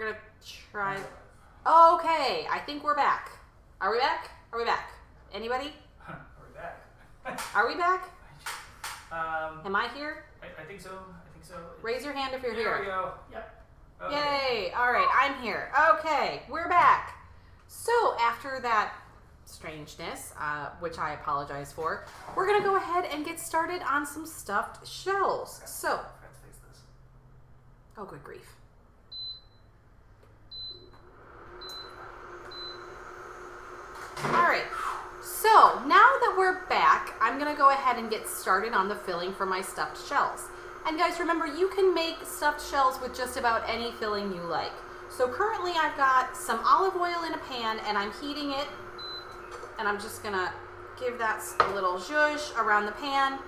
gonna try. Okay, I think we're back. Are we back? Are we back? Anybody? Are we back? Are we back? Am I here? I think so. I think so. Raise your hand if you're There here. we go. Yep. Okay. Yay! All right, I'm here. Okay, we're back. So after that strangeness, which I apologize for, we're gonna go ahead and get started on some stuffed shells. So, Let's face this. oh good grief. All right, so now that we're back, I'm gonna go ahead and get started on the filling for my stuffed shells. And guys, remember, you can make stuffed shells with just about any filling you like. So currently I've got some olive oil in a pan and I'm heating it, and I'm just gonna give that a little zhuzh around the pan,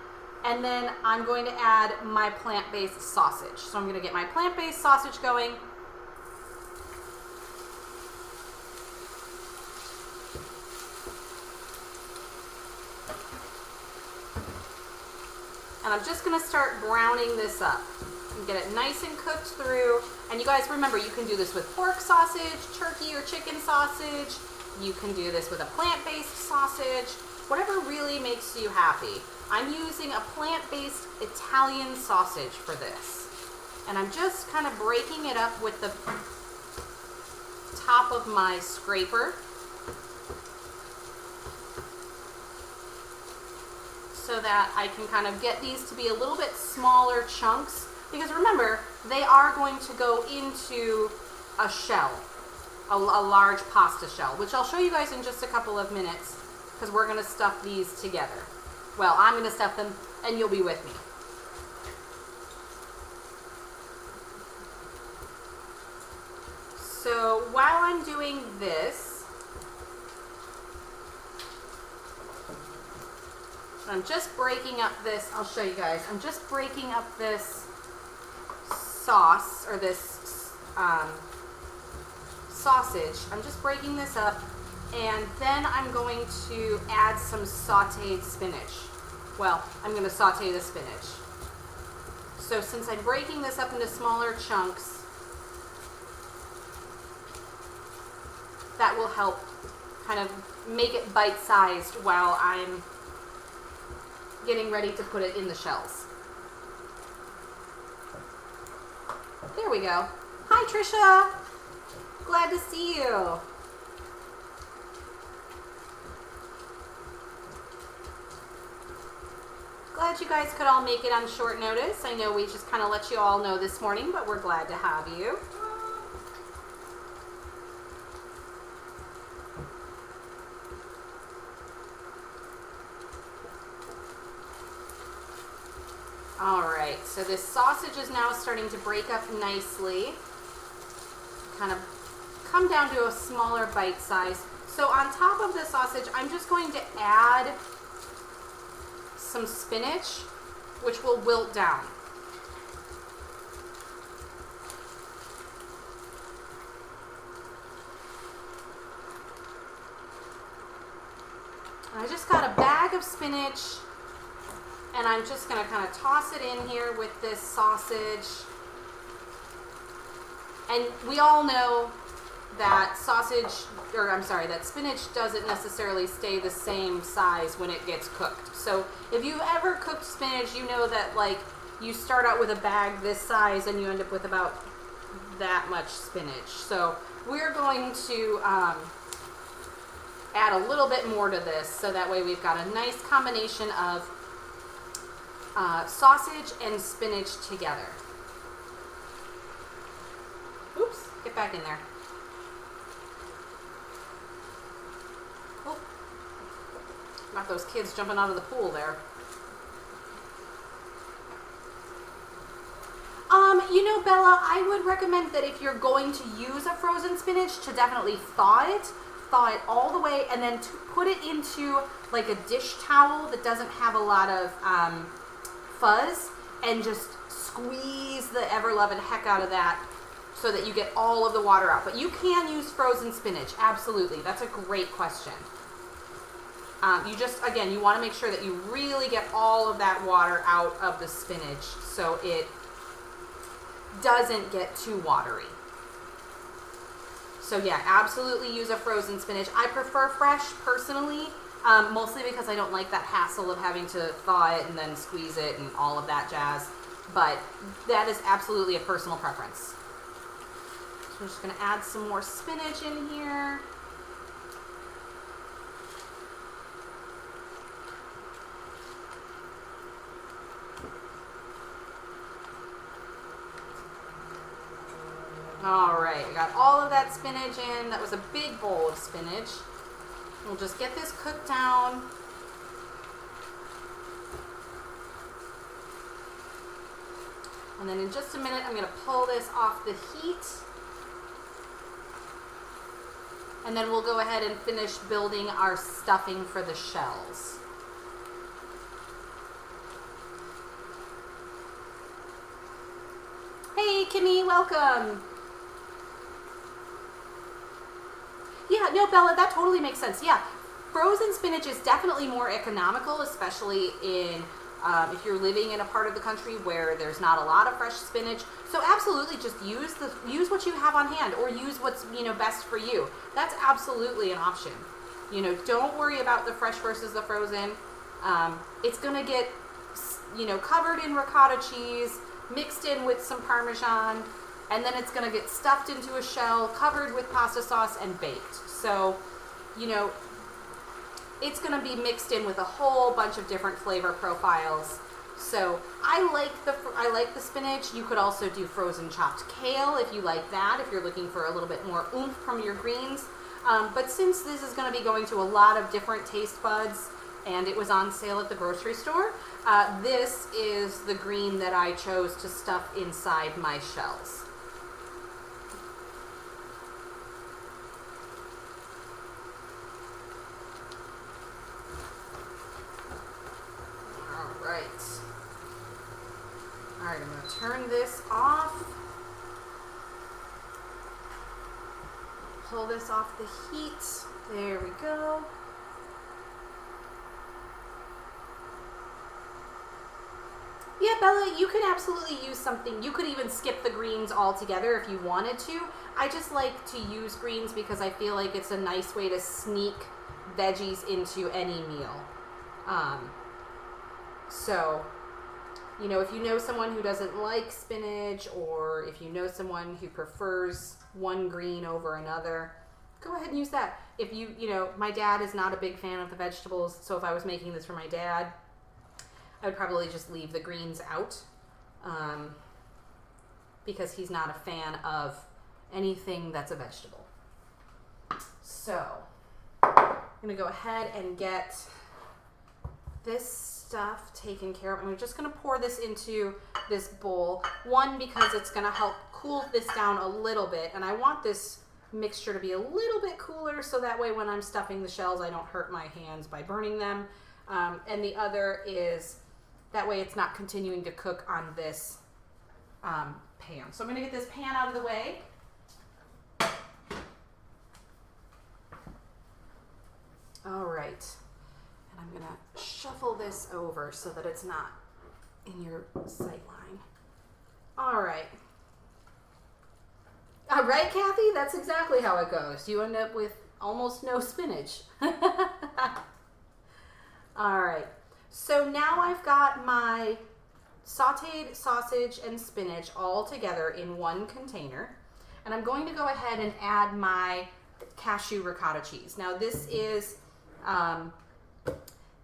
and then I'm going to add my plant-based sausage. So I'm gonna get my plant-based sausage going. And I'm just gonna start browning this up and get it nice and cooked through. And you guys remember, you can do this with pork sausage, turkey or chicken sausage. You can do this with a plant-based sausage, whatever really makes you happy. I'm using a plant-based Italian sausage for this. And I'm just kind of breaking it up with the top of my scraper, so that I can kind of get these to be a little bit smaller chunks, because remember, they are going to go into a shell, a large pasta shell, which I'll show you guys in just a couple of minutes, because we're going to stuff these together. Well, I'm going to stuff them and you'll be with me. So while I'm doing this, I'm just breaking up this, I'll show you guys, I'm just breaking up this sauce, or this sausage. I'm just breaking this up, and then I'm going to add some sauteed spinach. Well, I'm going to saute the spinach. So since I'm breaking this up into smaller chunks, that will help kind of make it bite-sized while I'm getting ready to put it in the shells. There we go. Hi, Trisha. Glad to see you. Glad you guys could all make it on short notice. I know we just kind of let you all know this morning, but we're glad to have you. Alright, so this sausage is now starting to break up nicely. Kind of come down to a smaller bite size. So on top of the sausage, I'm just going to add some spinach, which will wilt down. I just got a bag of spinach, and I'm just going to kind of toss it in here with this sausage. And we all know that that spinach doesn't necessarily stay the same size when it gets cooked. So if you've ever cooked spinach, you know that like you start out with a bag this size and you end up with about that much spinach. So we're going to add a little bit more to this, so that way we've got a nice combination of sausage and spinach together. Oops, get back in there. Oh, not those kids jumping out of the pool there. You know, Bella, I would recommend that if you're going to use a frozen spinach, to definitely thaw it all the way, and then to put it into like a dish towel that doesn't have a lot of fuzz, and just squeeze the ever-loving heck out of that so that you get all of the water out. But you can use frozen spinach, absolutely. That's a great question. You just, again, you want to make sure that you really get all of that water out of the spinach so it doesn't get too watery. So yeah, absolutely use a frozen spinach. I prefer fresh personally, mostly because I don't like that hassle of having to thaw it and then squeeze it and all of that jazz. But that is absolutely a personal preference. So we're just gonna add some more spinach in here. All right, we got all of that spinach in. That was a big bowl of spinach. We'll just get this cooked down. And then in just a minute, I'm gonna pull this off the heat. And then we'll go ahead and finish building our stuffing for the shells. Hey, Kimmy, welcome. Yeah, no, Bella, that totally makes sense. Yeah, frozen spinach is definitely more economical, especially in if you're living in a part of the country where there's not a lot of fresh spinach. So absolutely, just use what you have on hand, or use what's best for you. That's absolutely an option. Don't worry about the fresh versus the frozen. It's gonna get covered in ricotta cheese, mixed in with some Parmesan, and then it's going to get stuffed into a shell, covered with pasta sauce, and baked. So, it's going to be mixed in with a whole bunch of different flavor profiles. So I like the spinach. You could also do frozen chopped kale if you like that, if you're looking for a little bit more oomph from your greens. But since this is going to be going to a lot of different taste buds, and it was on sale at the grocery store, this is the green that I chose to stuff inside my shells. All right, I'm going to turn this off. Pull this off the heat. There we go. Yeah, Bella, you can absolutely use something. You could even skip the greens altogether if you wanted to. I just like to use greens because I feel like it's a nice way to sneak veggies into any meal. So, if you know someone who doesn't like spinach, or if you know someone who prefers one green over another, go ahead and use that. If my dad is not a big fan of the vegetables, so if I was making this for my dad, I would probably just leave the greens out, because he's not a fan of anything that's a vegetable. So, I'm going to go ahead and get this stuff taken care of. I'm just going to pour this into this bowl. One, because it's going to help cool this down a little bit, and I want this mixture to be a little bit cooler so that way when I'm stuffing the shells I don't hurt my hands by burning them. And the other is that way it's not continuing to cook on this pan. So I'm going to get this pan out of the way. All right. And I'm going to shuffle this over so that it's not in your sight line. All right. All right, Kathy? That's exactly how it goes. You end up with almost no spinach. All right. So now I've got my sauteed sausage and spinach all together in one container. And I'm going to go ahead and add my cashew ricotta cheese. Now this is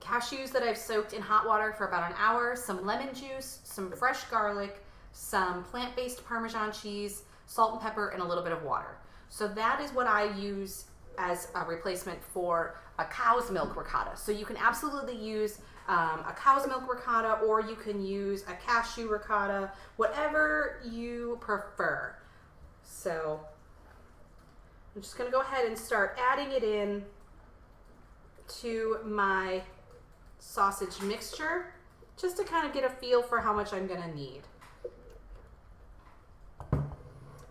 cashews that I've soaked in hot water for about an hour, some lemon juice, some fresh garlic, some plant-based Parmesan cheese, salt and pepper, and a little bit of water. So that is what I use as a replacement for a cow's milk ricotta. So you can absolutely use a cow's milk ricotta, or you can use a cashew ricotta, whatever you prefer. So I'm just going to go ahead and start adding it in to my sausage mixture, just to kind of get a feel for how much I'm going to need.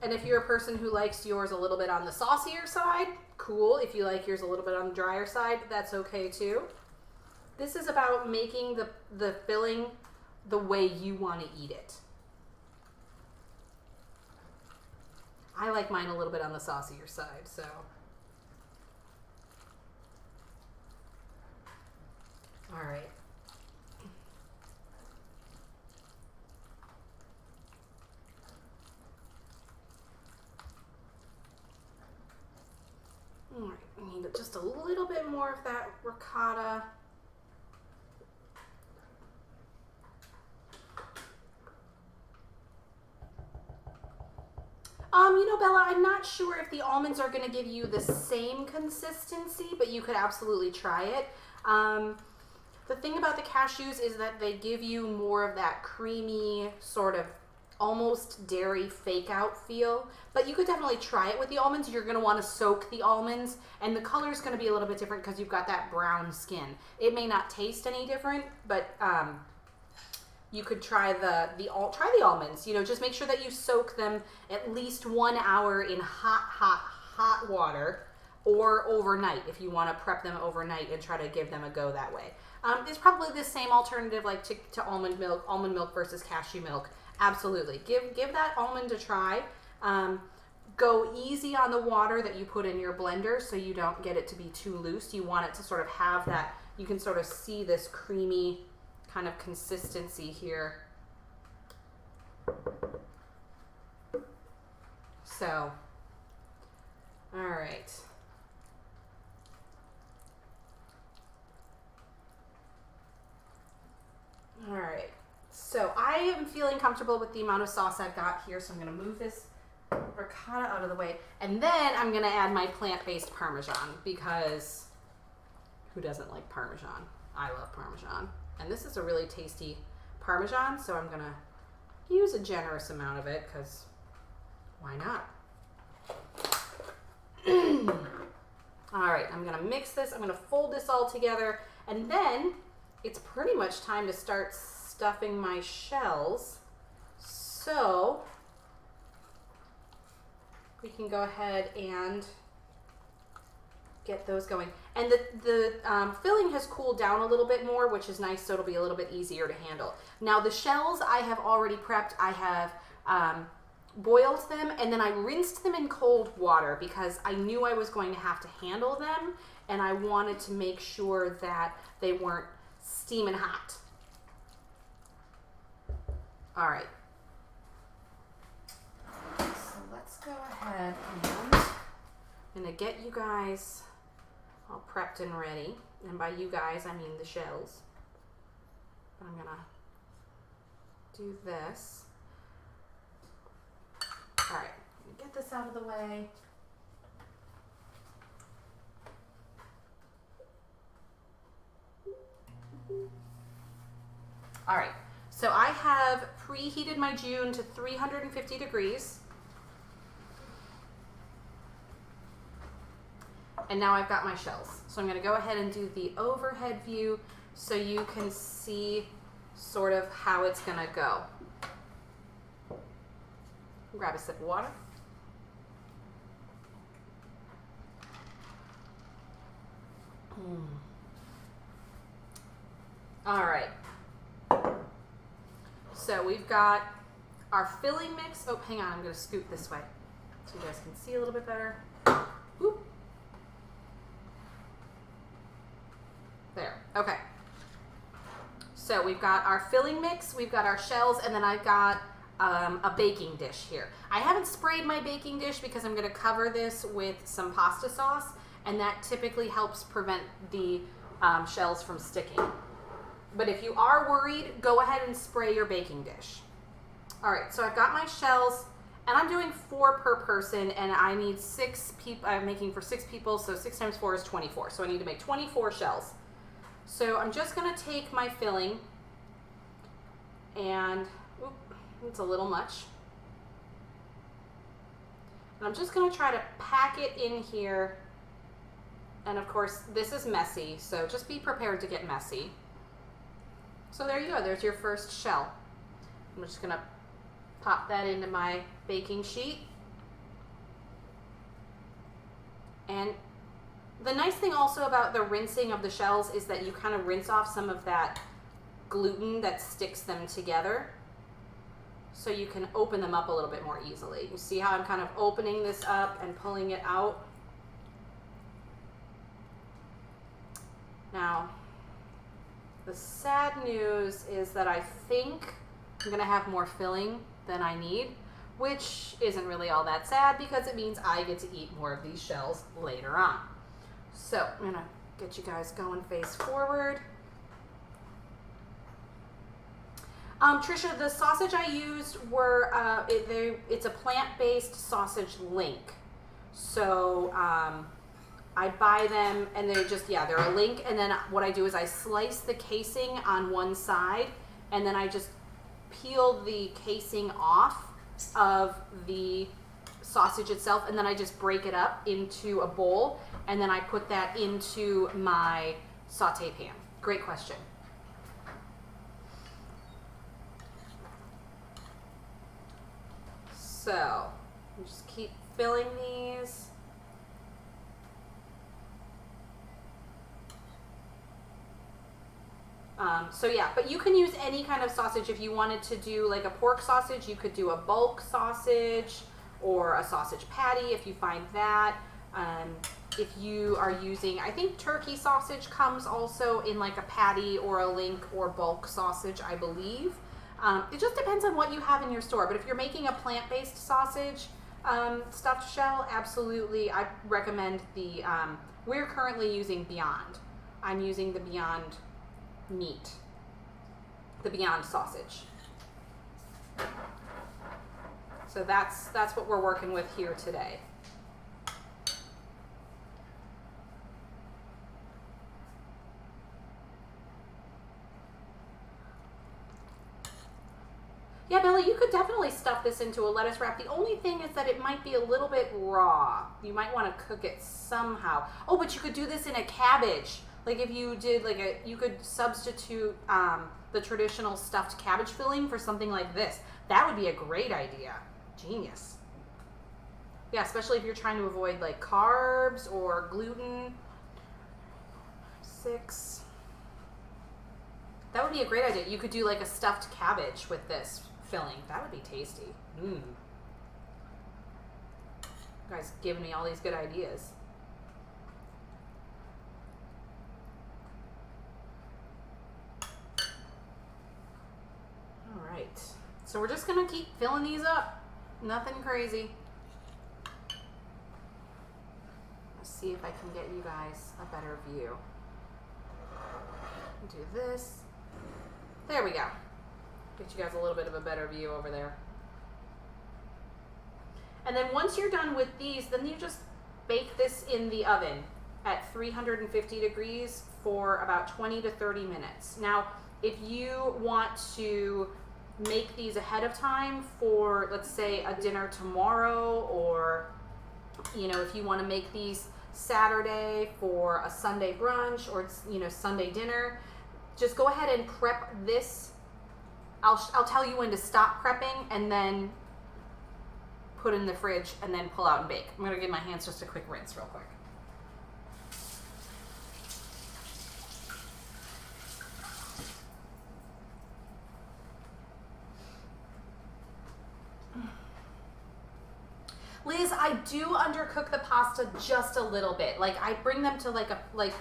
And if you're a person who likes yours a little bit on the saucier side, cool. If you like yours a little bit on the drier side, that's okay too. This is about making the filling the way you want to eat it. I like mine a little bit on the saucier side, so. All right. All right, I need just a little bit more of that ricotta. You know, Bella, I'm not sure if the almonds are going to give you the same consistency, but you could absolutely try it. The thing about the cashews is that they give you more of that creamy, sort of almost dairy fake out feel, but you could definitely try it with the almonds. You're going to want to soak the almonds, and the color is going to be a little bit different because you've got that brown skin. It may not taste any different, but you could try the almonds. You know, just make sure that you soak them at least 1 hour in hot water, or overnight if you want to prep them overnight and try to give them a go that way. It's probably the same alternative like to almond milk versus cashew milk. Absolutely, give that almond a try. Go easy on the water that you put in your blender so you don't get it to be too loose. You want it to sort of have that, you can sort of see this creamy kind of consistency here. So, all right. All right. So I am feeling comfortable with the amount of sauce I've got here, so I'm going to move this ricotta out of the way. And then I'm going to add my plant-based Parmesan, because who doesn't like Parmesan? I love Parmesan. And this is a really tasty Parmesan, so I'm going to use a generous amount of it, because why not? All right, I'm going to mix this. I'm going to fold this all together, and then it's pretty much time to start stuffing my shells. So we can go ahead and get those going. And the filling has cooled down a little bit more, which is nice, so it'll be a little bit easier to handle. Now the shells I have already prepped. I have boiled them, and then I rinsed them in cold water because I knew I was going to have to handle them, and I wanted to make sure that they weren't steaming hot. All right. So let's go ahead and I'm gonna get you guys all prepped and ready. And by you guys, I mean the shells. I'm gonna do this. All right, get this out of the way. All right, so I have preheated my June to 350 degrees. And now I've got my shells. So I'm gonna go ahead and do the overhead view so you can see sort of how it's gonna go. Grab a sip of water. All right. So we've got our filling mix. Oh, hang on, I'm gonna scoot this way so you guys can see a little bit better. Whoop. There, okay. So we've got our filling mix, we've got our shells, and then I've got a baking dish here. I haven't sprayed my baking dish because I'm gonna cover this with some pasta sauce, and that typically helps prevent the shells from sticking. But if you are worried, go ahead and spray your baking dish. All right, so I've got my shells, and I'm doing 4 per person, and I need 6 people. I'm making for 6 people, so 6 times 4 is 24. So I need to make 24 shells. So I'm just gonna take my filling, and oop, it's a little much. And I'm just gonna try to pack it in here. And of course, this is messy, so just be prepared to get messy. So there you go, there's your first shell. I'm just gonna pop that into my baking sheet. And the nice thing also about the rinsing of the shells is that you kind of rinse off some of that gluten that sticks them together. so you can open them up a little bit more easily. You see how I'm kind of opening this up and pulling it out? Now, the sad news is that I think I'm gonna have more filling than I need, which isn't really all that sad because it means I get to eat more of these shells later on. So I'm gonna get you guys going face forward. Trisha, the sausage I used were, it's a plant-based sausage link. So I buy them and they're just, they're a link. And then what I do is I slice the casing on one side and then I just peel the casing off of the sausage itself. And then I just break it up into a bowl and then I put that into my saute pan. Great question. So, just keep filling these. So yeah, but you can use any kind of sausage. If you wanted to do like a pork sausage, you could do a bulk sausage or a sausage patty if you find that. If you are using, I think turkey sausage comes also in like a patty or a link or bulk sausage, I believe. It just depends on what you have in your store. But if you're making a plant-based sausage stuffed shell, absolutely, I recommend the, we're currently using Beyond. I'm using the Beyond meat, the Beyond sausage. So that's what we're working with here today. Yeah, Billy, you could definitely stuff this into a lettuce wrap. The only thing is that it might be a little bit raw. You might want to cook it somehow. Oh, but you could do this in a cabbage. Like if you did like you could substitute the traditional stuffed cabbage filling for something like this. That would be a great idea. Genius. Yeah, especially if you're trying to avoid like carbs or gluten. 6. That would be a great idea. You could do like a stuffed cabbage with this filling. That would be tasty. You guys giving me all these good ideas. All right. So we're just gonna keep filling these up. Nothing crazy. Let's see if I can get you guys a better view. Do this. There we go. Get you guys a little bit of a better view over there. And then once you're done with these, then you just bake this in the oven at 350 degrees for about 20 to 30 minutes. Now, if you want to make these ahead of time for, let's say, a dinner tomorrow, or, you know, if you want to make these Saturday for a Sunday brunch or, you know, Sunday dinner, just go ahead and prep this. I'll tell you when to stop prepping and then put in the fridge and then pull out and bake. I'm going to give my hands just a quick rinse real quick. Liz, I do undercook the pasta just a little bit. Like I bring them to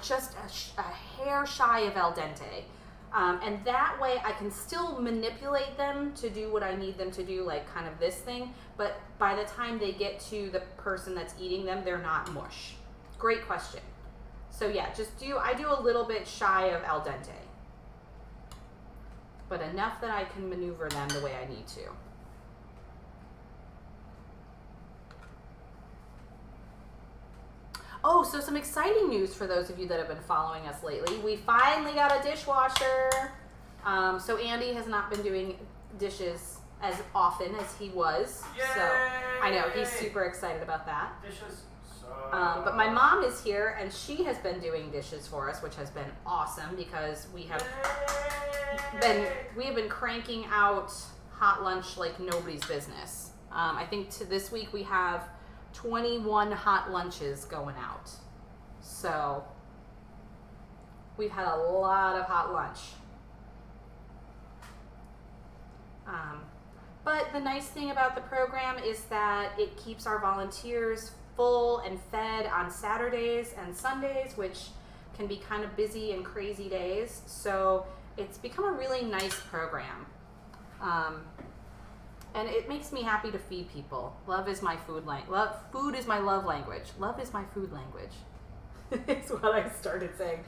just a hair shy of al dente. And that way I can still manipulate them to do what I need them to do, like kind of this thing. But by the time they get to the person that's eating them, they're not mush. Great question. So yeah, I do a little bit shy of al dente. But enough that I can maneuver them the way I need to. Oh, so some exciting news for those of you that have been following us lately. We finally got a dishwasher. So Andy has not been doing dishes as often as he was. Yay! So I know he's super excited about that. Dishes. But my mom is here and she has been doing dishes for us, which has been awesome because we have been cranking out hot lunch like nobody's business. I think this week we have 21 hot lunches going out. So we've had a lot of hot lunch. But the nice thing about the program is that it keeps our volunteers full and fed on Saturdays and Sundays, which can be kind of busy and crazy days. So it's become a really nice program. And it makes me happy to feed people. Love is my food language. Food is my love language. Love is my food language. It's what I started saying.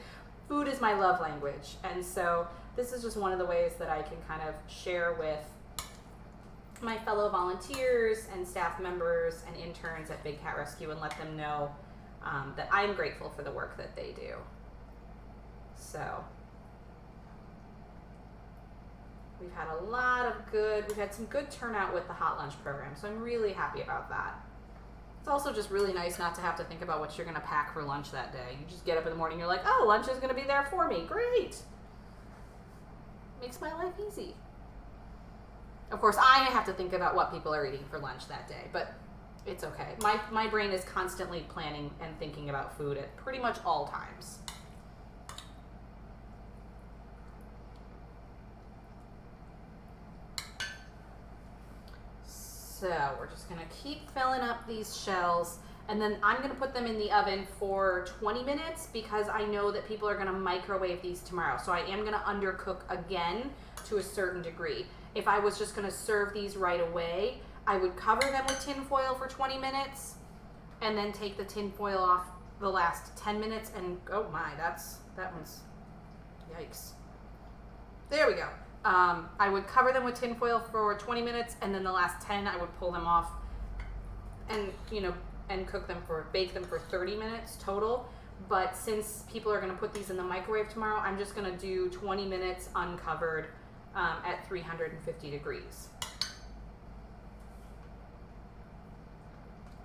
Food is my love language. And so this is just one of the ways that I can kind of share with my fellow volunteers and staff members and interns at Big Cat Rescue and let them know that I'm grateful for the work that they do. So we've had we've had some good turnout with the hot lunch program, so I'm really happy about that. It's also just really nice not to have to think about what you're going to pack for lunch that day. You just get up in the morning, you're like, oh, lunch is going to be there for me. Great. Makes my life easy. Of course, I have to think about what people are eating for lunch that day, but it's okay. My brain is constantly planning and thinking about food at pretty much all times. So we're just gonna keep filling up these shells, and then I'm gonna put them in the oven for 20 minutes because I know that people are gonna microwave these tomorrow. So I am gonna undercook again to a certain degree. If I was just gonna serve these right away, I would cover them with tin foil for 20 minutes and then take the tin foil off the last 10 minutes and, oh my, that one's, yikes. There we go. I would cover them with tin foil for 20 minutes, and then the last 10 I would pull them off and, and bake them for 30 minutes total. But since people are going to put these in the microwave tomorrow, I'm just going to do 20 minutes uncovered at 350 degrees.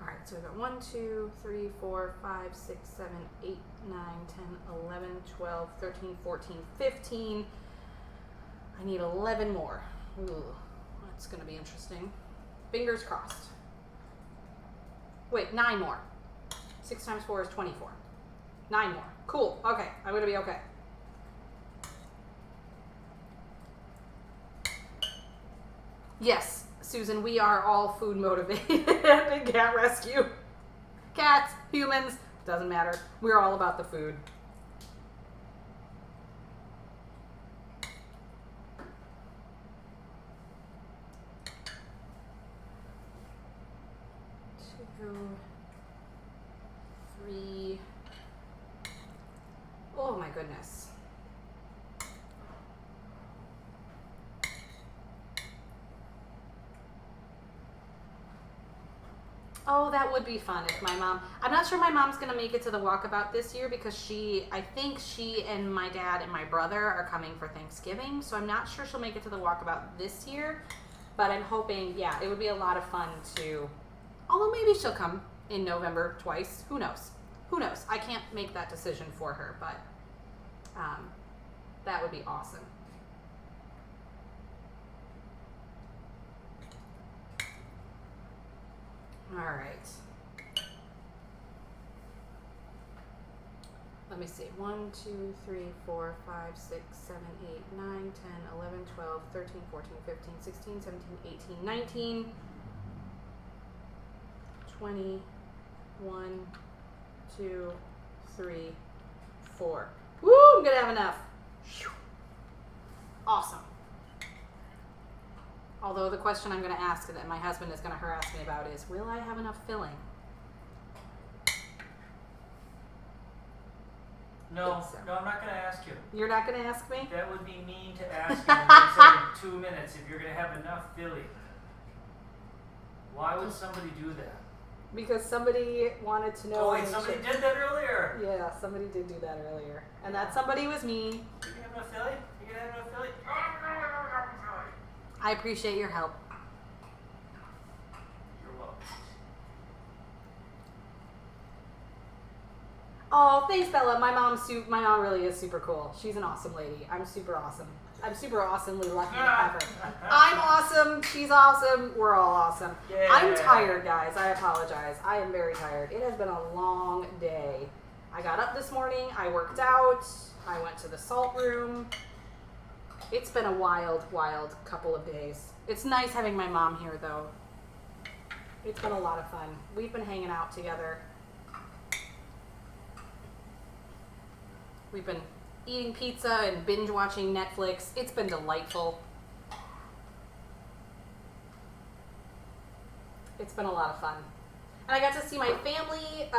All right, so we've got 1, 2, 3, 4, 5, 6, 7, 8, 9, 10, 11, 12, 13, 14, 15. I need 11 more. Ooh, that's going to be interesting. Fingers crossed. Wait, 9 more. 6 times 4 is 24. 9 more. Cool. Okay, I'm going to be okay. Yes, Susan, we are all food motivated at Big Cat Rescue. Cats, humans, doesn't matter. We're all about the food. Three. Oh my goodness. Oh, that would be fun if my mom, I'm not sure my mom's going to make it to the walkabout this year because I think she and my dad and my brother are coming for Thanksgiving. So I'm not sure she'll make it to the walkabout this year, but I'm hoping, yeah, it would be a lot of fun to, although maybe she'll come in November twice. Who knows? Who knows? I can't make that decision for her, but that would be awesome. All right. Let me see. 1, 2, 3, 4, 5, 6, 7, 8, 9, 10, 11, 12, 13, 14, 15, 16, 17, 18, 19, 20, 1, 2, 3, 4. Woo! I'm gonna have enough. Awesome. Although the question I'm going to ask that my husband is going to harass me about is, will I have enough filling? No, no, I'm not going to ask you. You're not going to ask me? That would be mean to ask you inside of 2 minutes if you're going to have enough filling. Why would somebody do that? Because somebody wanted to know. Oh, wait, somebody did that earlier. Yeah, somebody did do that earlier. And that somebody was me. You can have enough filling? You can have enough filling? I appreciate your help. You're welcome. Oh, thanks, Bella. My mom really is super cool. She's an awesome lady. I'm super awesome. I'm super awesomely lucky to have her. I'm awesome. She's awesome. We're all awesome. Yeah. I'm tired, guys. I apologize. I am very tired. It has been a long day. I got up this morning. I worked out. I went to the salt room. It's been a wild, wild couple of days. It's nice having my mom here, though. It's been a lot of fun. We've been hanging out together. We've been eating pizza and binge watching Netflix. It's been delightful. It's been a lot of fun. And I got to see my family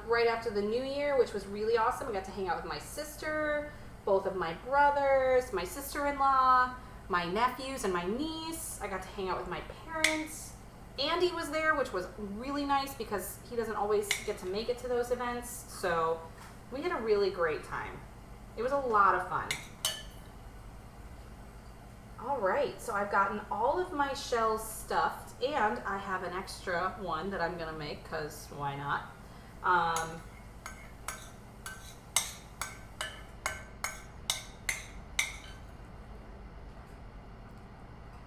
right after the New Year, which was really awesome. I got to hang out with my sister, both of my brothers, my sister-in-law, my nephews, and my niece. I got to hang out with my parents. Andy was there, which was really nice because he doesn't always get to make it to those events. So we had a really great time. It was a lot of fun. All right, so I've gotten all of my shells stuffed, and I have an extra one that I'm gonna make, because why not? I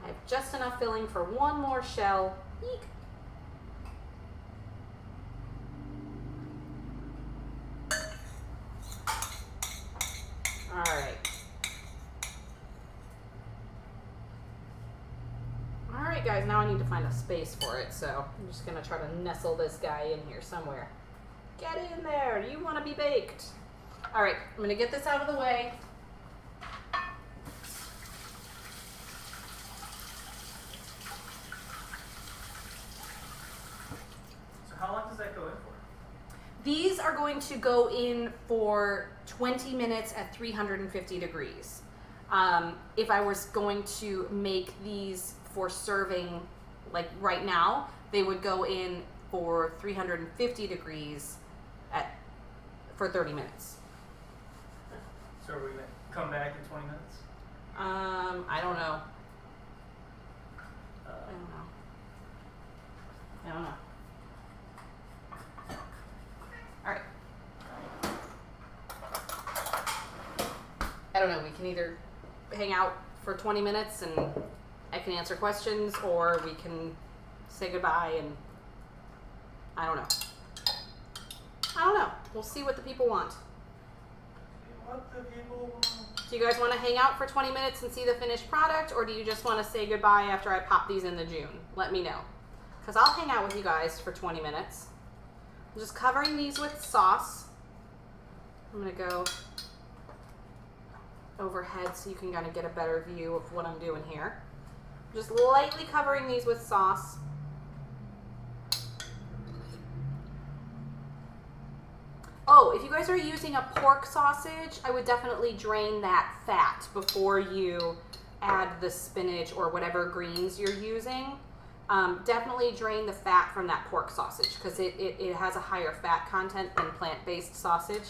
have just enough filling for one more shell. Eek. All right. All right, guys, now I need to find a space for it, so I'm just gonna try to nestle this guy in here somewhere. Get in there, you wanna be baked. All right, I'm gonna get this out of the way. So how long does that go in for? These are going to go in for 20 minutes at 350 degrees. If I was going to make these for serving, like right now, they would go in for 350 degrees for 30 minutes. So are we gonna come back in 20 minutes? I don't know. I don't know. All right. I don't know. We can either hang out for 20 minutes and I can answer questions, or we can say goodbye and I don't know. I don't know. We'll see what the people want. What the people want. Do you guys want to hang out for 20 minutes and see the finished product, or do you just want to say goodbye after I pop these in the June? Let me know. Because I'll hang out with you guys for 20 minutes. I'm just covering these with sauce. I'm going to go overhead so you can kind of get a better view of what I'm doing here. Just lightly covering these with sauce. Oh, if you guys are using a pork sausage, I would definitely drain that fat before you add the spinach or whatever greens you're using. Definitely drain the fat from that pork sausage because it has a higher fat content than plant-based sausage.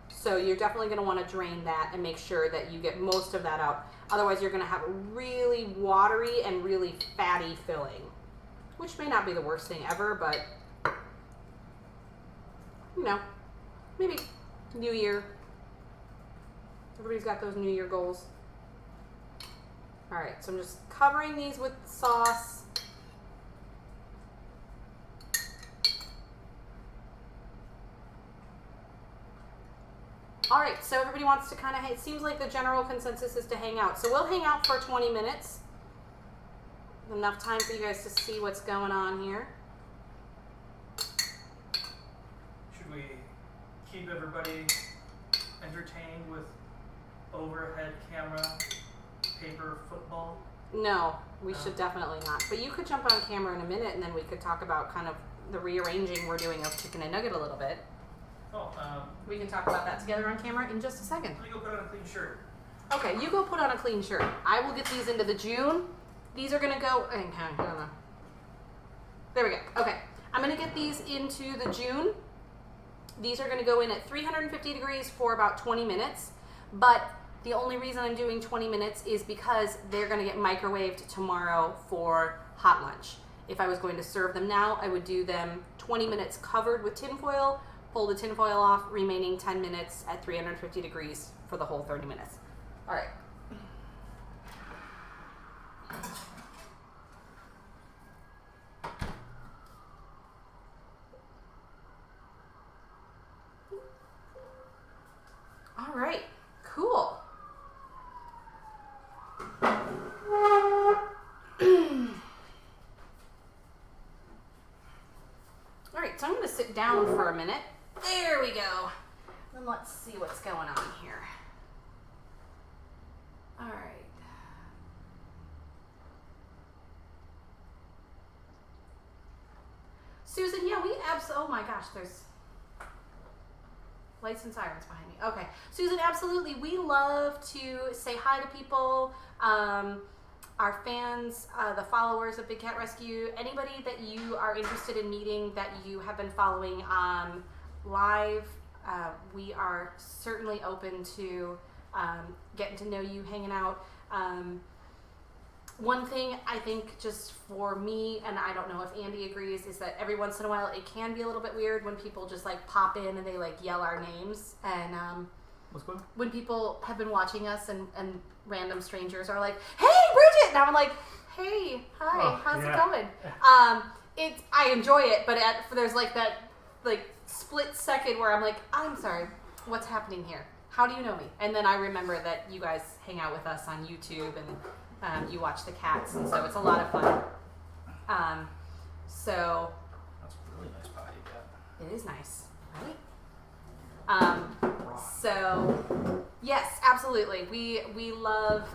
So you're definitely going to want to drain that and make sure that you get most of that out. Otherwise, you're going to have a really watery and really fatty filling, which may not be the worst thing ever, but, you know, maybe New Year. Everybody's got those New Year goals. All right, so I'm just covering these with sauce. All right, so everybody wants to kind of, it seems like the general consensus is to hang out. So we'll hang out for 20 minutes. Enough time for you guys to see what's going on here. Should we keep everybody entertained with overhead camera, paper football? No, we should definitely not. But you could jump on camera in a minute and then we could talk about kind of the rearranging we're doing of Chicken and Nugget a little bit. Oh, we can talk about that together on camera in just a second. let me go put on a clean shirt. Okay, you go put on a clean shirt. I will get these into the June. These are going to go, I don't know. There we go. Okay, I'm going to get these into the June. These are going to go in at 350 degrees for about 20 minutes. But the only reason I'm doing 20 minutes is because they're going to get microwaved tomorrow for hot lunch. If I was going to serve them now, I would do them 20 minutes covered with tin foil, pull the tin foil off, remaining 10 minutes at 350 degrees for the whole 30 minutes. All right. All right, cool. it down for a minute. There we go. Then let's see what's going on here. All right. Susan, yeah, we absolutely, oh my gosh, there's lights and sirens behind me. Okay. Susan, absolutely. We love to say hi to people, our fans, the followers of Big Cat Rescue, anybody that you are interested in meeting that you have been following live. We are certainly open to getting to know you, hanging out. One thing I think just for me, and I don't know if Andy agrees, is that every once in a while it can be a little bit weird when people just like pop in and they like yell our names. And What's going on? when people have been watching us and random strangers are like, "Hey, Bridget!" and I'm like, "Hey, hi, how's it going?" I enjoy it, but there's like that like split second where I'm like, "I'm sorry, what's happening here? How do you know me?" And then I remember that you guys hang out with us on YouTube and you watch the cats, and so it's a lot of fun. So That's a really nice pie you got. it is nice, right? So yes, absolutely. We love.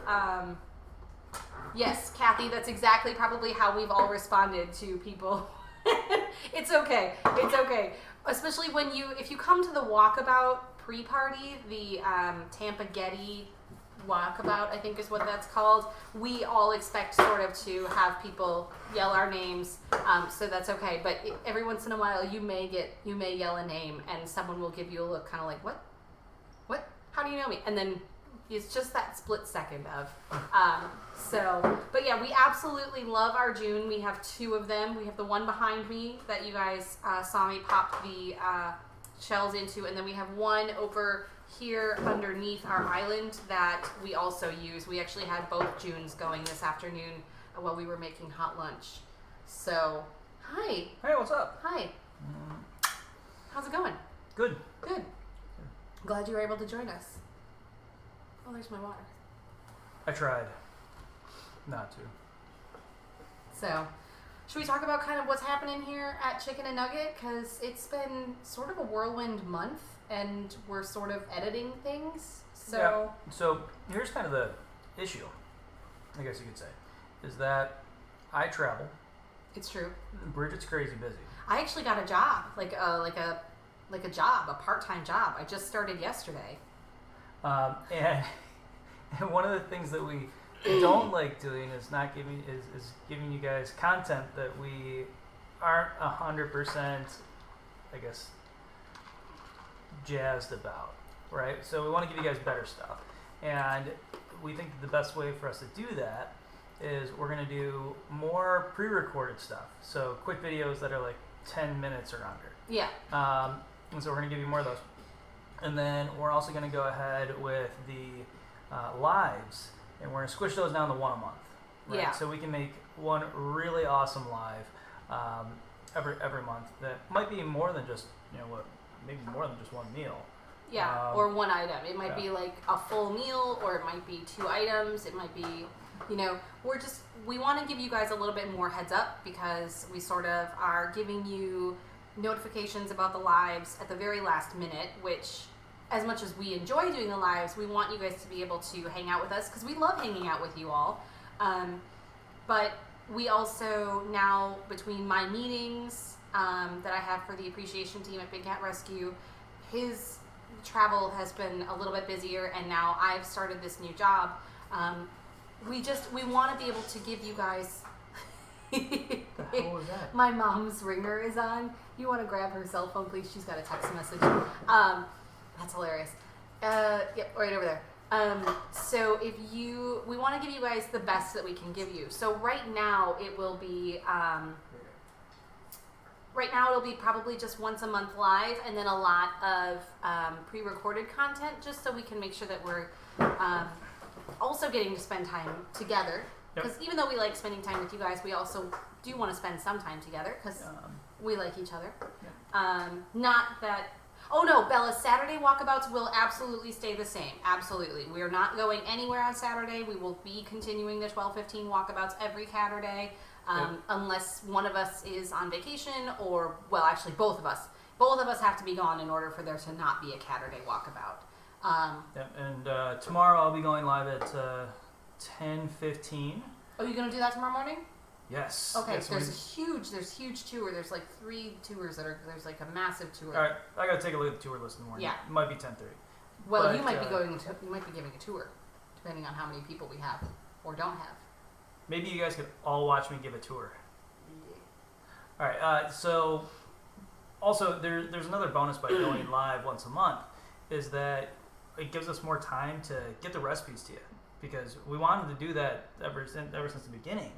Yes, Kathy, that's exactly probably how we've all responded to people. It's okay. It's okay. Especially if you come to the walkabout pre-party, the Tampa Getty walkabout, I think is what that's called. We all expect sort of to have people yell our names, so that's okay. But every once in a while, you may yell a name, and someone will give you a look, kind of like, "What? How do you know me?" And then it's just that split second of. But yeah, we absolutely love our June. We have 2 of them. We have the one behind me that you guys saw me pop the shells into, and then we have one over here underneath our island that we also use. We actually had both Junes going this afternoon while we were making hot lunch. So, hi. Hey, what's up? Hi. How's it going? Good. Good. Glad you were able to join us. Oh, there's my water. I tried not to. So, should we talk about kind of what's happening here at Chicken and Nugget? Because it's been sort of a whirlwind month, and we're sort of editing things. So, Yeah. So here's kind of the issue, I guess you could say, is that I travel. it's true. Bridget's crazy busy. I actually got a job, like a job, a part-time job. I just started yesterday. And one of the things that we don't like doing is giving you guys content that we aren't 100%, I guess, jazzed about, right? So we want to give you guys better stuff, and we think that the best way for us to do that is we're going to do more pre-recorded stuff, so quick videos that are like 10 minutes or under. Yeah. And so we're going to give you more of those. And then we're also going to go ahead with the lives, and we're going to squish those down to 1 a month. Right? Yeah. So we can make one really awesome live every month that might be more than just, maybe more than just one meal. Yeah, or one item. It might yeah. be like a full meal, or it might be 2 items. It might be, we want to give you guys a little bit more heads up, because we sort of are giving you notifications about the lives at the very last minute, which, as much as we enjoy doing the lives, we want you guys to be able to hang out with us, because we love hanging out with you all. But we also now, between my meetings that I have for the appreciation team at Big Cat Rescue, his travel has been a little bit busier, and now I've started this new job. We want to be able to give you guys. The hell was that? My mom's ringer is on. You want to grab her cell phone, please? She's got a text message. That's hilarious. Yep, right over there. So we want to give you guys the best that we can give you. So right now it will be, probably just once a month live, and then a lot of pre-recorded content, just so we can make sure that we're also getting to spend time together. Because even though we like spending time with you guys, we also do want to spend some time together, because we like each other. Yeah. Not that... Oh no, Bella, Saturday walkabouts will absolutely stay the same. Absolutely. We are not going anywhere on Saturday. We will be continuing the 12:15 walkabouts every Saturday, unless one of us is on vacation, or, well, actually both of us. both of us have to be gone in order for there to not be a Catterday walkabout. Yep. And tomorrow I'll be going live at 10:15. Are you going to do that tomorrow morning? Yes. Okay, yes, there's huge tour. There's like 3 tours there's like a massive tour. All right, I gotta take a look at the tour list in the morning. Yeah. It might be 10:30. Well, But, you might be giving a tour, depending on how many people we have or don't have. Maybe you guys could all watch me give a tour. All right. So, also there's another bonus by going live once a month, is that it gives us more time to get the recipes to you, because we wanted to do that ever since the beginning,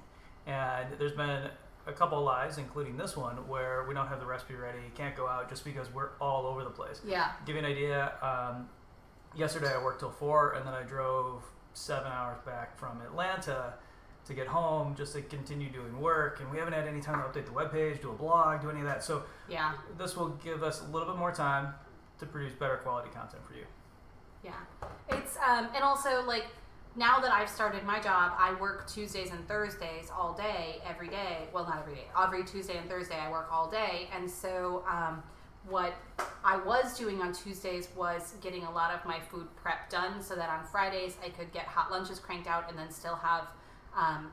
and there's been a couple of lives, including this one, where we don't have the recipe ready, can't go out just because we're all over the place. Yeah. Give you an idea. Yesterday I worked till 4, and then I drove 7 hours back from Atlanta to get home just to continue doing work, and we haven't had any time to update the webpage, do a blog, do any of that. So Yeah. this will give us a little bit more time to produce better quality content for you. Yeah. It's and also, like, now that I've started my job, I work Tuesdays and Thursdays all day, every day. Well, not every day. Every Tuesday and Thursday I work all day. And so what I was doing on Tuesdays was getting a lot of my food prep done so that on Fridays I could get hot lunches cranked out and then still have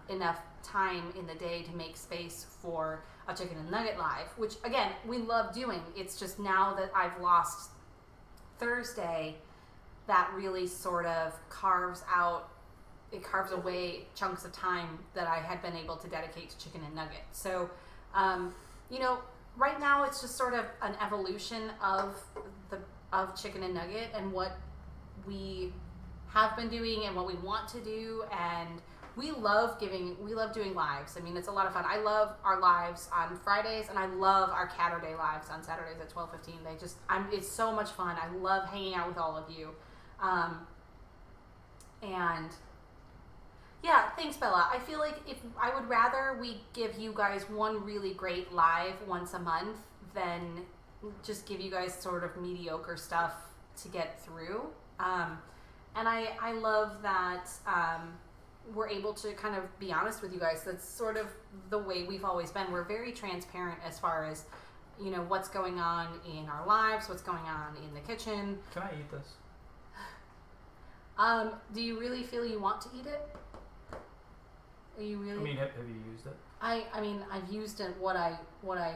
enough time in the day to make space for a chicken and nugget live, which, again, we love doing. It's just now that I've lost Thursday, that really sort of carves away chunks of time that I had been able to dedicate to chicken and nugget. So, right now it's just sort of an evolution of chicken and nugget and what we have been doing and what we want to do, and we love doing lives. I mean, it's a lot of fun. I love our lives on Fridays, and I love our Catterday lives on Saturdays at 12:15. It's so much fun. I love hanging out with all of you. And yeah, thanks, Bella. I feel like I would rather we give you guys one really great live once a month than just give you guys sort of mediocre stuff to get through. And I love that we're able to kind of be honest with you guys. That's sort of the way we've always been. We're very transparent as far as, what's going on in our lives, what's going on in the kitchen. Can I eat this? Do you really feel you want to eat it? Are you really? I mean, have you used it? I mean, I've used it what I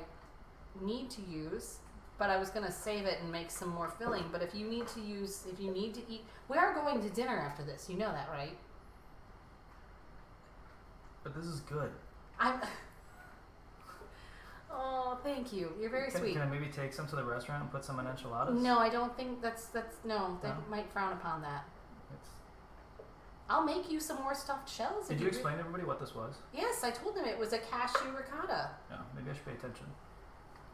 need to use, but I was gonna save it and make some more filling. But if you need to eat, we are going to dinner after this. You know that, right? But this is good. Oh, thank you. You're very sweet. Can I maybe take some to the restaurant and put some in enchiladas? No, I don't think that's no. They might frown upon that. I'll make you some more stuffed shells. Did you explain to everybody what this was? Yes, I told them it was a cashew ricotta. No, maybe I should pay attention.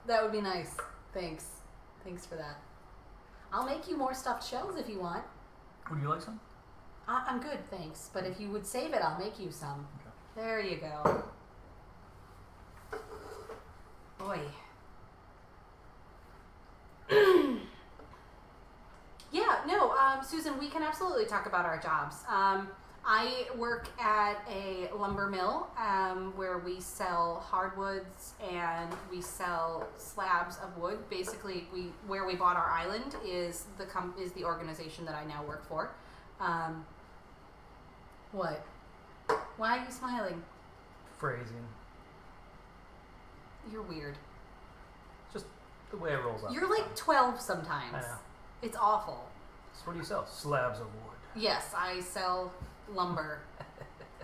That would be nice. Thanks. Thanks for that. I'll make you more stuffed shells if you want. Would you like some? I'm good, thanks. But if you would save it, I'll make you some. Okay. There you go. Boy. Yeah, no, Susan, we can absolutely talk about our jobs. I work at a lumber mill where we sell hardwoods and we sell slabs of wood. Basically, where we bought our island is the organization that I now work for. What? Why are you smiling? Phrasing. You're weird. Just the way it rolls out. You're like 12 sometimes. I know. It's awful. So what do you sell? Slabs of wood. Yes, I sell lumber.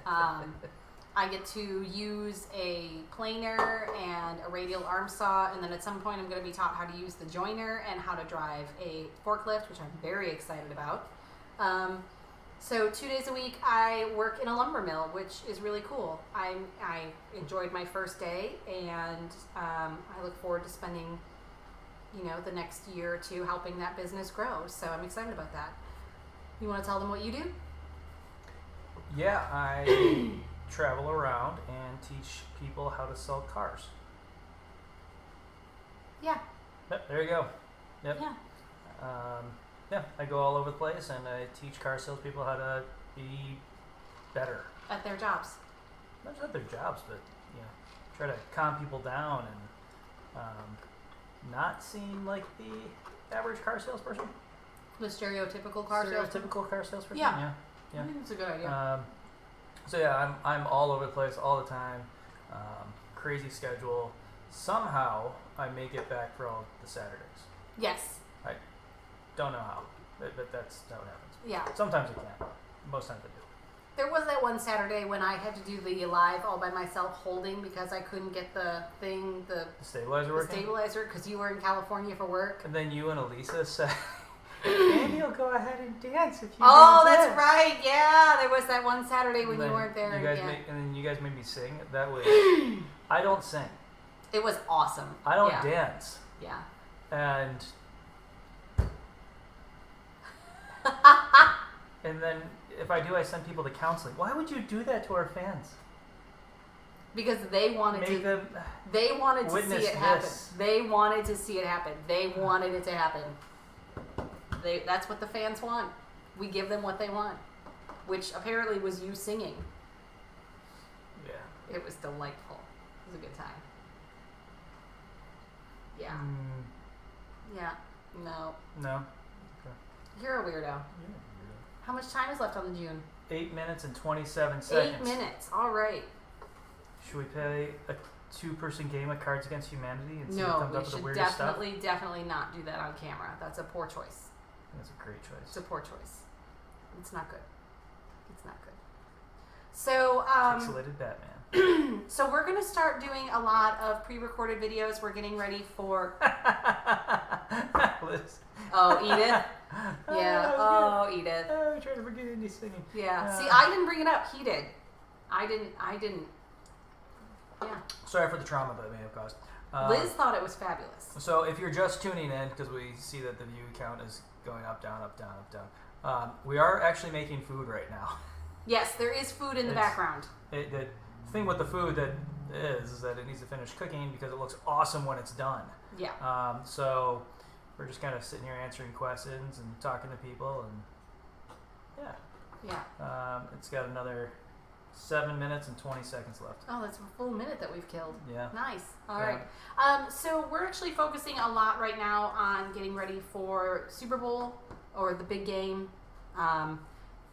I get to use a planer and a radial arm saw, and then at some point I'm going to be taught how to use the joiner and how to drive a forklift, which I'm very excited about. So 2 days a week I work in a lumber mill, which is really cool. I enjoyed my first day, and I look forward to spending the next year or two helping that business grow. So I'm excited about that. You want to tell them what you do? Yeah, I travel around and teach people how to sell cars. Yeah. Yep, there you go. Yep. Yeah. Yeah, I go all over the place and I teach car salespeople how to be better. At their jobs. Not just at their jobs, but try to calm people down and not seem like the average car salesperson. The stereotypical car salesman. Stereotypical car salesperson. Yeah. Yeah. I think it's a good idea. So yeah, I'm all over the place all the time. Crazy schedule. Somehow I make it back for all the Saturdays. Yes. I don't know how, but that's how it happens. Yeah. Sometimes I can. Most times I do. There was that one Saturday when I had to do the live all by myself holding because I couldn't get the thing, the stabilizer working? stabilizer, because you were in California for work. And then you and Elisa said, Andy will go ahead and dance if you Oh, dance. that's right. Yeah, there was that one Saturday when And you weren't there. You guys yeah. and then you guys made me sing. That was I don't sing. It was awesome. I don't yeah. dance. Yeah. And and then if I do, I send people to counseling. Why would you do that to our fans? Because they wanted Make them They wanted to see witness it happen. this. They wanted to see it happen. They wanted it to happen. That's what the fans want. We give them what they want, which apparently was you singing. Yeah. It was delightful. It was a good time. Yeah. Yeah. No. No. You're a weirdo. Yeah. How much time is left on the June? 8 minutes and 27 seconds. 8 minutes. All right. Should we play a 2-person game of Cards Against Humanity and see who No, comes we up with the should weirdest stuff? definitely not do that on camera. That's a poor choice. That's a great It's choice. a poor choice. It's not good. It's not good. So, Pixelated Batman. so we're gonna start doing a lot of pre-recorded videos. We're getting ready for. Liz. Oh, Edith. Yeah. Oh, Oh, Edith. oh, I'm trying to forget Andy singing. Yeah. See, I didn't bring it up. He did. I didn't. Yeah. Sorry for the trauma that may have caused. Liz thought it was fabulous. So if you're just tuning in, because we see that the view count is going up, down, up, down, up, down, we are actually making food right now. Yes, there is food in the It's- background. The thing with the food that is that it needs to finish cooking because it looks awesome when it's done. Yeah. So we're just kind of sitting here answering questions and talking to people, and Yeah. it's got another 7 minutes and 20 seconds left. Oh, that's a full minute that we've killed. Yeah. Nice. All Yeah. right. So we're actually focusing a lot right now on getting ready for Super Bowl or the big game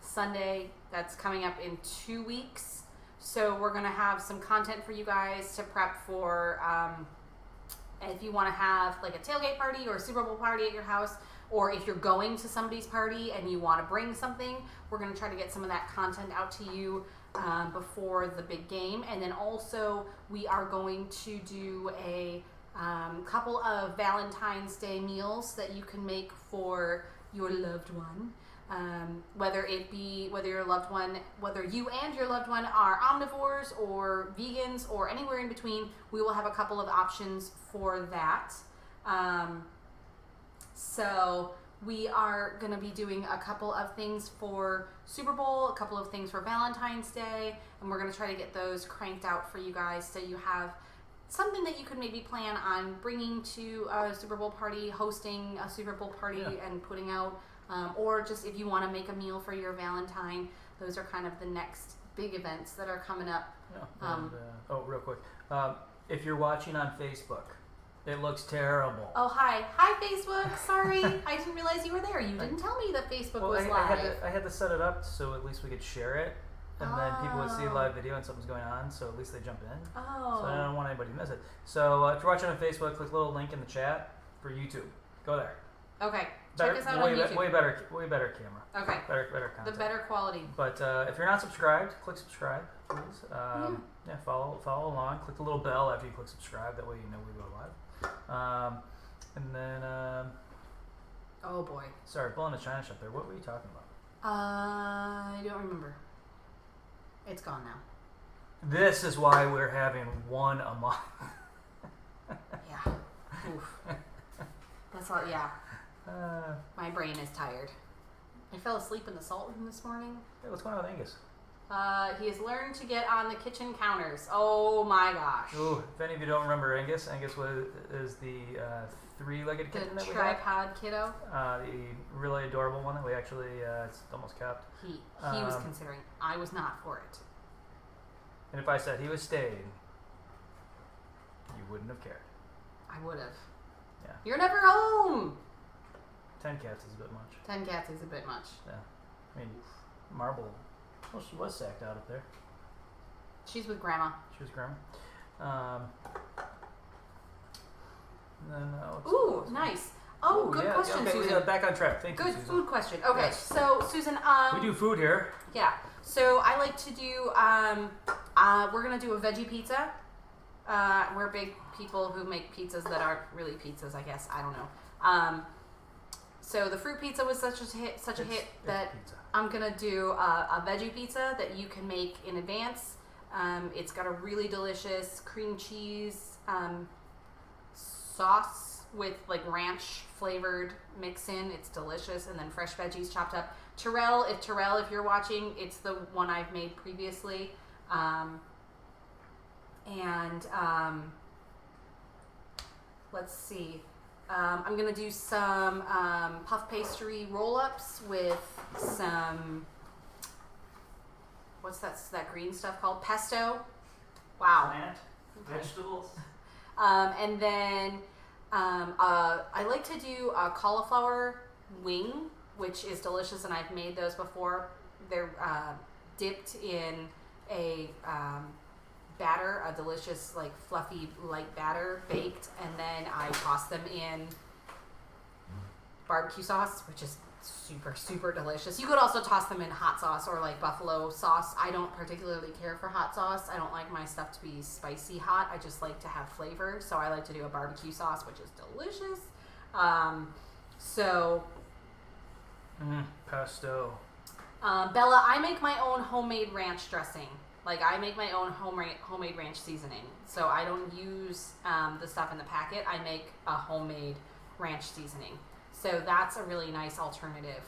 Sunday. That's coming up in 2 weeks. So we're going to have some content for you guys to prep for if you want to have like a tailgate party or a Super Bowl party at your house, or if you're going to somebody's party and you want to bring something, we're going to try to get some of that content out to you before the big game. And then also we are going to do a couple of Valentine's Day meals that you can make for your loved one. Whether you and your loved one are omnivores or vegans or anywhere in between, we will have a couple of options for that. So we are going to be doing a couple of things for Super Bowl, a couple of things for Valentine's Day, and we're going to try to get those cranked out for you guys so you have something that you could maybe plan on bringing to a Super Bowl party, hosting a Super Bowl party, and putting out. Or just if you want to make a meal for your Valentine, those are kind of the next big events that are coming up. Yeah. Real quick. If you're watching on Facebook, it looks terrible. Oh, hi. Hi, Facebook. Sorry. I didn't realize you were there. You didn't tell me that Facebook was live. I had to set it up so at least we could share it. And then people would see a live video and something's going on, so at least they jump in. Oh. So I don't want anybody to miss it. So if you're watching on Facebook, click the little link in the chat for YouTube. Go there. Okay. Check us out on YouTube. Way better camera. Okay. Better content. The better quality. But if you're not subscribed, click subscribe, please. Follow along. Click the little bell after you click subscribe. That way you know we go live. And then, oh boy. sorry, pulling a China shop there. What were you talking about? I don't remember. It's gone now. This is why we're having one a month. Yeah. Oof. That's all. Yeah. My brain is tired. I fell asleep in the salt room this morning. Hey, what's going on with Angus? He has learned to get on the kitchen counters. Oh my gosh. Ooh, if any of you don't remember Angus is the three-legged The kitten that we tripod kiddo. have. The really adorable one that we actually it's almost kept. He was considering. I was not for it. And if I said he was staying, you wouldn't have cared. I would have. Yeah. You're never home. 10 cats is a bit much. 10 cats is a bit much. Yeah. I mean, Marble. Well, she was sacked out up there. She's with Grandma. She was grandma. And then, Ooh, nice. Oh, Ooh, good yeah, question, okay, Susan. yeah, back on track. Thank Good you, Susan. food question. Okay, Yes. so Susan, We do food here. yeah. So I like to do. We're gonna do a veggie pizza. We're big people who make pizzas that aren't really pizzas. I guess I don't know. So the fruit pizza was such a hit that pizza. I'm gonna do a veggie pizza that you can make in advance. It's got a really delicious cream cheese sauce with like ranch flavored mix in. It's delicious, and then fresh veggies chopped up. Terrell, if you're watching, it's the one I've made previously. Let's see. I'm gonna do some puff pastry roll-ups with some, what's that green stuff called? Pesto. Wow. Plant, vegetables. And then I like to do a cauliflower wing, which is delicious, and I've made those before. They're dipped in a batter, a delicious, like, fluffy, light batter, baked, and then I toss them in barbecue sauce, which is super, super delicious. You could also toss them in hot sauce or, like, buffalo sauce. I don't particularly care for hot sauce. I don't like my stuff to be spicy hot. I just like to have flavor, so I like to do a barbecue sauce, which is delicious. Pesto. Bella, I make my own homemade ranch dressing. Like, I make my own homemade ranch seasoning. So I don't use the stuff in the packet. I make a homemade ranch seasoning. So that's a really nice alternative.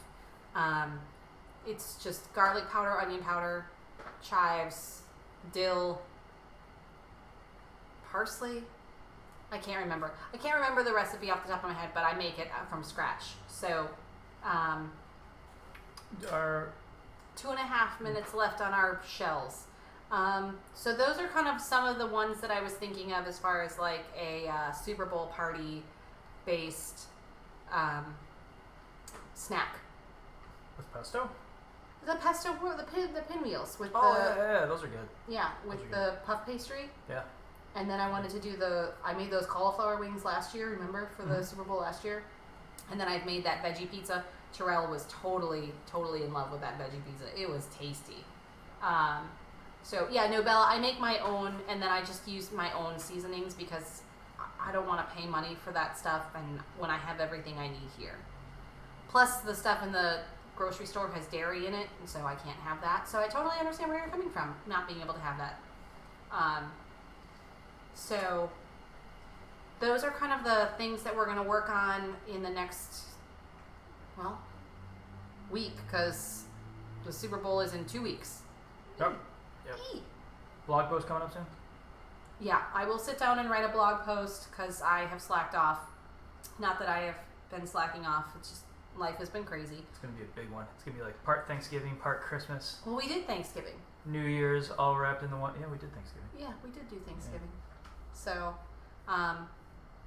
It's just garlic powder, onion powder, chives, dill, parsley. I can't remember. I can't remember the recipe off the top of my head, but I make it from scratch. So, 2.5 minutes left on our shells. So those are kind of some of the ones that I was thinking of as far as like a Super Bowl party based snack. With pesto? The pesto, the pinwheels with yeah, those are good. Yeah, with the puff pastry. Yeah. And then I wanted to do I made those cauliflower wings last year, remember, for the Super Bowl last year? And then I've made that veggie pizza. Terrell was totally, totally in love with that veggie pizza. It was tasty. So, yeah, no, Bella, I make my own, and then I just use my own seasonings because I don't want to pay money for that stuff, and when I have everything I need here. Plus, the stuff in the grocery store has dairy in it, and so I can't have that. So I totally understand where you're coming from, not being able to have that. So those are kind of the things that we're going to work on in the next, week, because the Super Bowl is in 2 weeks. Yep. Blog post coming up soon? Yeah, I will sit down and write a blog post because I have slacked off. Not that I have been slacking off, it's just life has been crazy. It's going to be a big one. It's going to be like part Thanksgiving, part Christmas. Well, we did Thanksgiving. New Year's all wrapped in the one. Yeah, we did Thanksgiving. Yeah, we did do Thanksgiving. Yeah. So,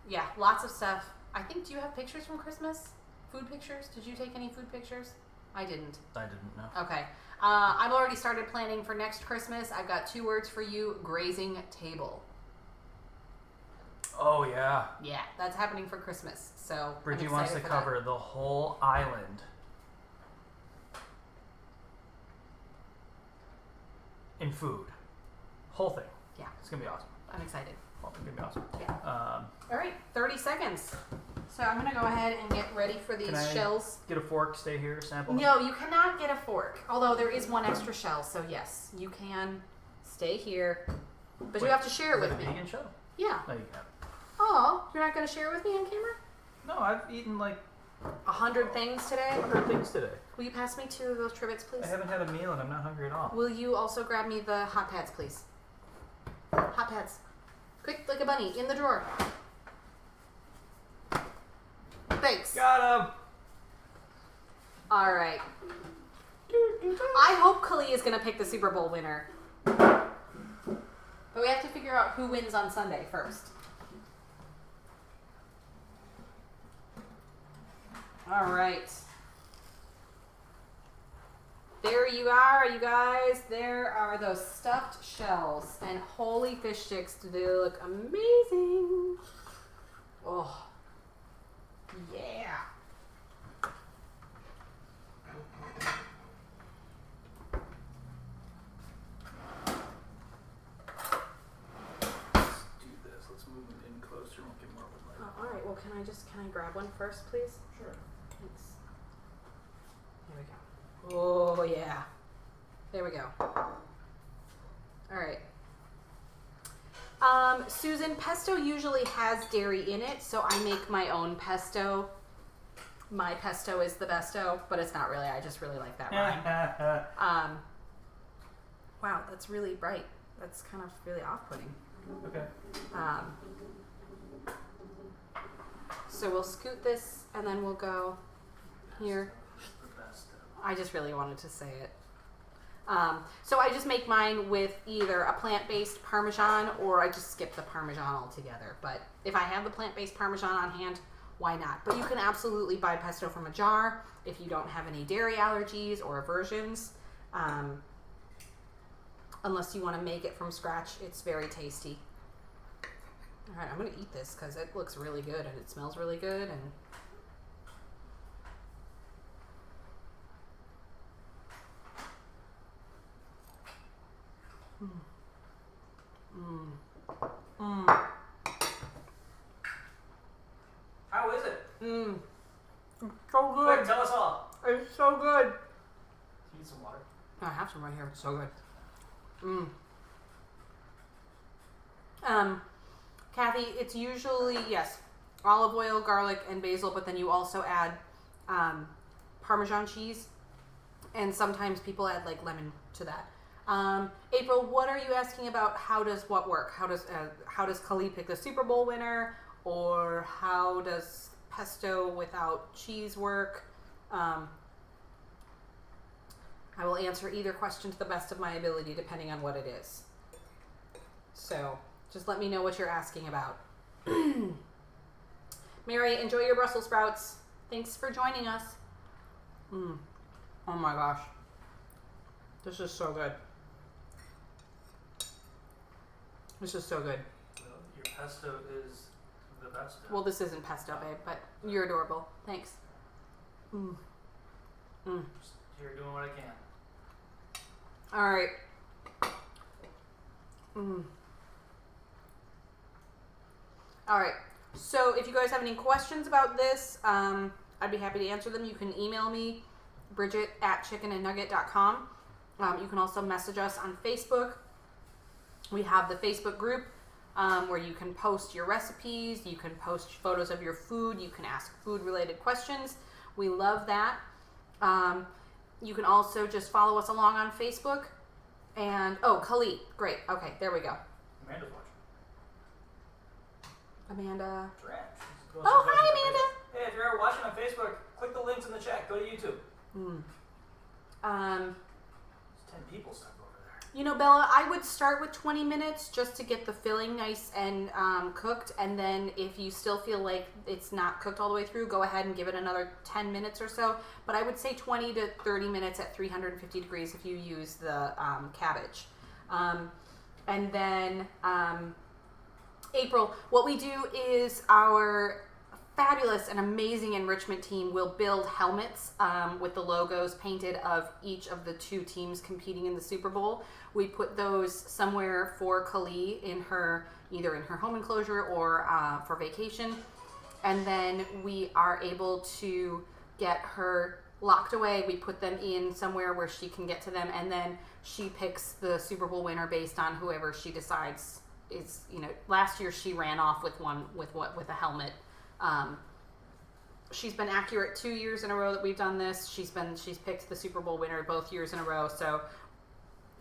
yeah, lots of stuff. I think, do you have pictures from Christmas? Food pictures? Did you take any food pictures? I didn't. I didn't know. Okay. I've already started planning for next Christmas. I've got 2 words for you: grazing table. Oh, yeah. Yeah, that's happening for Christmas. So Bridgie wants to cover the whole island in food. Whole thing. Yeah. It's going to be awesome. I'm excited. Well, it's going to be awesome. Yeah. All right, 30 seconds. So I'm going to go ahead and get ready for these shells. Get a fork, stay here, sample? No, you cannot get a fork. Although there is 1 extra shell, so yes, you can stay here. But you have to share it with me. Is it a vegan shell? Yeah. No, you can't. Oh, you're not going to share it with me on camera? No, I've eaten like 100 things today. 100 things today. Will you pass me 2 of those Trivets, please? I haven't had a meal and I'm not hungry at all. Will you also grab me the hot pads, please? Hot pads. Quick, like a bunny, in the drawer. Thanks. Got him! Alright. I hope Kali is going to pick the Super Bowl winner. But we have to figure out who wins on Sunday first. All right. There you are, you guys. There are those stuffed shells. And holy fish sticks, do they look amazing. Oh, yeah. Let's do this. Let's move it in closer. We'll get more of a light. All right, well, can I grab one first, please? Sure. Thanks. Here we go. Oh, yeah. There we go. All right. Susan, pesto usually has dairy in it, so I make my own pesto. My pesto is the besto, but it's not really. I just really like that rhyme. Wow, that's really bright. That's kind of really off-putting. Okay. So we'll scoot this, and then we'll go here. The best. I just really wanted to say it. So I just make mine with either a plant-based Parmesan or I just skip the Parmesan altogether. But if I have the plant-based Parmesan on hand, why not? But you can absolutely buy pesto from a jar if you don't have any dairy allergies or aversions. Unless you want to make it from scratch, it's very tasty. All right, I'm going to eat this because it looks really good and it smells really good. And How is it? It's so Quick, good. tell us all. It's so good. You need some water? I have some right here. It's so good. Kathy, it's usually, yes, olive oil, garlic, and basil, but then you also add Parmesan cheese, and sometimes people add like lemon to that. April, what are you asking about? How does what work? How does Kali pick the Super Bowl winner, or how does pesto without cheese work? I will answer either question to the best of my ability, depending on what it is. So just let me know what you're asking about. Mary, enjoy your Brussels sprouts. Thanks for joining us. Oh my gosh. This is so good. This is so good. Well, your pesto is the best. Well, this isn't pesto, babe, but you're adorable. Thanks. Just here doing what I can. All right. All right. So if you guys have any questions about this, I'd be happy to answer them. You can email me, Bridget@chickenandnugget.com. You can also message us on Facebook. We have the Facebook group where you can post your recipes, you can post photos of your food, you can ask food-related questions. We love that. You can also just follow us along on Facebook. And, oh, Khalid. Great. Okay, there we go. Amanda's watching. Amanda. Joanne. Oh, hi, Amanda. Hey, if you're ever watching on Facebook, click the links in the chat. Go to YouTube. There's 10 people stuck over there. You know, Bella, I would start with 20 minutes just to get the filling nice and cooked. And then if you still feel like it's not cooked all the way through, go ahead and give it another 10 minutes or so. But I would say 20 to 30 minutes at 350 degrees if you use the cabbage. And then April, what we do is our fabulous and amazing enrichment team will build helmets with the logos painted of each of the two teams competing in the Super Bowl. We put those somewhere for Kali either in her home enclosure or for vacation. And then we are able to get her locked away. We put them in somewhere where she can get to them, and then she picks the Super Bowl winner based on whoever she decides is, last year she ran off with a helmet. She's been accurate 2 years in a row that we've done this. She's picked the Super Bowl winner both years in a row, so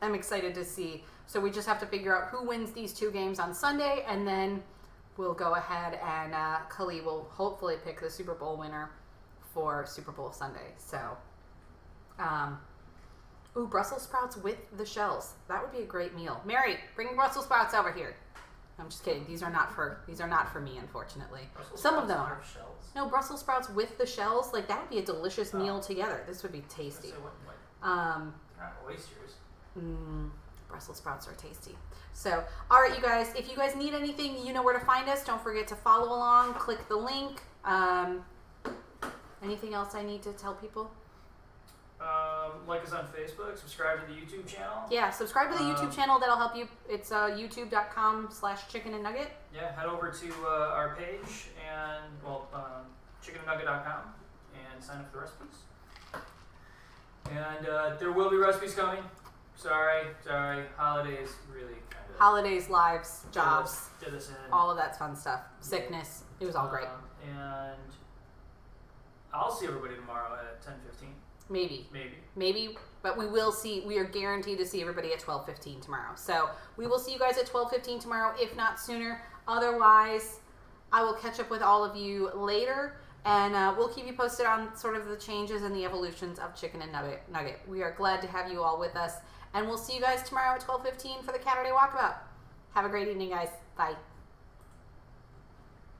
I'm excited to see. So we just have to figure out who wins these two games on Sunday, and then we'll go ahead and Kali will hopefully pick the Super Bowl winner for Super Bowl Sunday. So, Brussels sprouts with the shells. That would be a great meal. Mary, bring Brussels sprouts over here. I'm just kidding. These are not for me, unfortunately. Brussels Some of sprouts them don't are. have shells. No, Brussels sprouts with the shells, like that would be a delicious meal together. This would be tasty. So what, not oysters. Brussels sprouts are tasty. So, all right, you guys. If you guys need anything, you know where to find us. Don't forget to follow along. Click the link. Anything else I need to tell people? Like us on Facebook. Subscribe to the YouTube channel. Yeah, subscribe to the YouTube channel. That'll help you. It's youtube.com/chickenandnugget. Yeah, head over to our page and chickenandnugget.com and sign up for the recipes. And there will be recipes coming. Sorry. Holidays really kind of. Holidays, lives, jobs, did us in. all of that fun stuff. Sickness. It was all great. And I'll see everybody tomorrow at 10:15. Maybe, but we will see. We are guaranteed to see everybody at 12:15 tomorrow. So we will see you guys at 12:15 tomorrow, if not sooner. Otherwise, I will catch up with all of you later, and we'll keep you posted on sort of the changes and the evolutions of Chicken and Nugget. We are glad to have you all with us, and we'll see you guys tomorrow at 12:15 for the Saturday Walkabout. Have a great evening, guys. Bye.